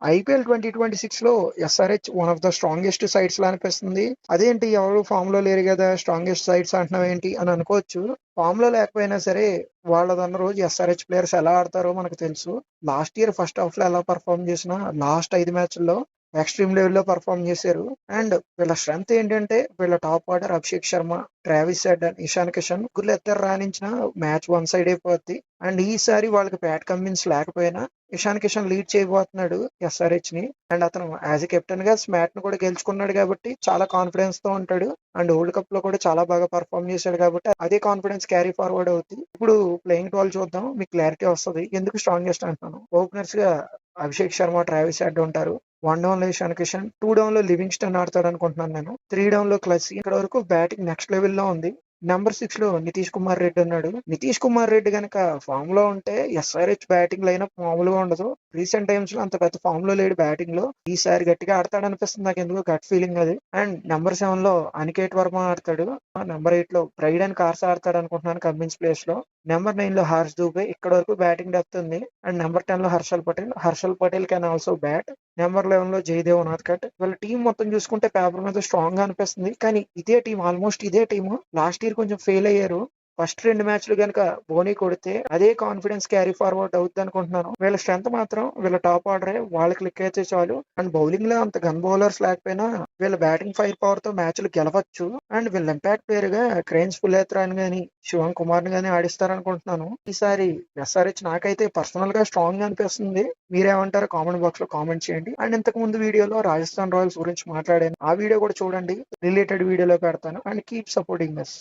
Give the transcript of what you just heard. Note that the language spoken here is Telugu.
ఐపీఎల్ 2026లో SRH one of the strongest sides లా అనిపిస్తుంది. అదేంటి ఎవరు ఫామ్ లో లేరు కదా, స్ట్రాంగెస్ట్ సైడ్స్ అంటున్నావు ఏంటి అని అనుకోవచ్చు. ఫామ్ లో లేకపోయినా సరే వాళ్ళదన్న రోజు ఎస్ఆర్హెచ్ ప్లేయర్స్ ఎలా ఆడతారో మనకు తెలుసు. లాస్ట్ ఇయర్ ఫస్ట్ హాఫ్ లో ఎలా పర్ఫామ్ చేసినా లాస్ట్ 5 మ్యాచ్ల్లో ఎక్స్ట్రీమ్ లెవెల్లో పర్ఫామ్ చేశారు. అండ్ వీళ్ళ స్ట్రెంత్ ఏంటంటే వీళ్ళ top order Abhishek Sharma, Travis head and Ishan Kishan ముగ్గురు ఇద్దరు రాణించిన మ్యాచ్ వన్ సైడ్ అయిపోద్ది. అండ్ ఈసారి వాళ్ళకి ప్యాట్ కమిన్స్ లేకపోయినా ఇషాన్ కిషన్ లీడ్ చేయబోతున్నాడు ఎస్ఆర్హెచ్ ని. అండ్ అతను యాజ్ ఎ కెప్టెన్ గా స్మాట్ ను కూడా గెలుచుకున్నాడు కాబట్టి చాలా కాన్ఫిడెన్స్ తో ఉంటాడు. అండ్ వరల్డ్ కప్ లో కూడా చాలా బాగా పర్ఫామ్ చేశాడు కాబట్టి అదే కాన్ఫిడెన్స్ క్యారీ ఫార్వర్డ్ అవుతుంది. ఇప్పుడు ప్లేయింగ్ 12 చూద్దాం, మీకు క్లారిటీ వస్తుంది ఎందుకు స్ట్రాంగెస్ట్ అంటున్నాను. ఓపెనర్స్ గా అభిషేక్ శర్మ, ట్రావిస్ హెడ్ ఉంటారు. 1 డౌన్ లో ఇషాన్ కిషన్, 2 డౌన్ లో లివింగ్స్టన్ ఆడతాడు అనుకుంటున్నాను నేను. 3 డౌన్ లో క్లసి. ఇక్కడ వరకు బ్యాటింగ్ నెక్స్ట్ లెవెల్ లో ఉంది. నెంబర్ 6 లో నితీష్ కుమార్ రెడ్డి ఉన్నాడు. నితీష్ కుమార్ రెడ్డి గనక ఫామ్ లో ఉంటే ఎస్ఆర్హెచ్ బ్యాటింగ్ లైనప్ మామూలుగా ఉండదు. రీసెంట్ టైమ్స్ లో అంత పెద్ద ఫామ్ లో లేడు బ్యాటింగ్ లో. ఈసారి గట్టిగా ఆడతాడు అనిపిస్తుంది నాకు, ఎందుకు గట్ ఫీలింగ్ అది. అండ్ నెంబర్ 7 లో అనికేత్ వర్మ ఆడతాడు. నెంబర్ 8 లో బ్రైడన్ కార్స్ ఆడతాడు అనుకుంటున్నాను కమిన్స్ ప్లేస్ లో. నెంబర్ 9 లో హార్ష్ దూబే. ఇక్కడ వరకు బ్యాటింగ్ డెప్త్ ఉంది. అండ్ నెంబర్ 10 లో Harshal Patel can also bat. Number 11 లో జయదేవ్ ఉనాద్కట్. వీళ్ళ టీం మొత్తం చూసుకుంటే పేపర్ మీద స్ట్రాంగ్ గా అనిపిస్తుంది, కానీ ఇదే టీం, ఆల్మోస్ట్ ఇదే టీం లాస్ట్ ఇయర్ కొంచెం ఫెయిల్ అయ్యారు. ఫస్ట్ 2 మ్యాచ్లు కనుక బోనీ కొడితే అదే కాన్ఫిడెన్స్ క్యారీ ఫార్వర్డ్ అవుతుంది అనుకుంటున్నాను. వీళ్ళ స్ట్రెంత్ మాత్రం వీళ్ళ టాప్ ఆర్డరే, వాళ్ళకి క్లిక్ అయితే చాలు. అండ్ బౌలింగ్ లో అంత గన్ బౌలర్స్ లేకపోయినా వీళ్ళ బ్యాటింగ్ ఫైర్ పవర్ తో మ్యాచ్లు గెలవచ్చు. అండ్ వీళ్ళ ఇంపాక్ట్ ప్లేయర్ గా క్రేన్స్ పులేత్రాని గాని, శివం కుమార్ ని గాని ఆడిస్తారనుకుంటున్నాను. ఈసారి ఎస్ఆర్హెచ్ నాకైతే పర్సనల్ గా స్ట్రాంగ్ గా అనిపిస్తుంది. మీరేమంటారో కామెంట్ బాక్స్ లో కామెంట్ చేయండి. అండ్ ఇంతకు ముందు వీడియోలో రాజస్థాన్ రాయల్స్ గురించి మాట్లాడాను, ఆ వీడియో కూడా చూడండి. రిలేటెడ్ వీడియోలో పెడతాను. And keep supporting us.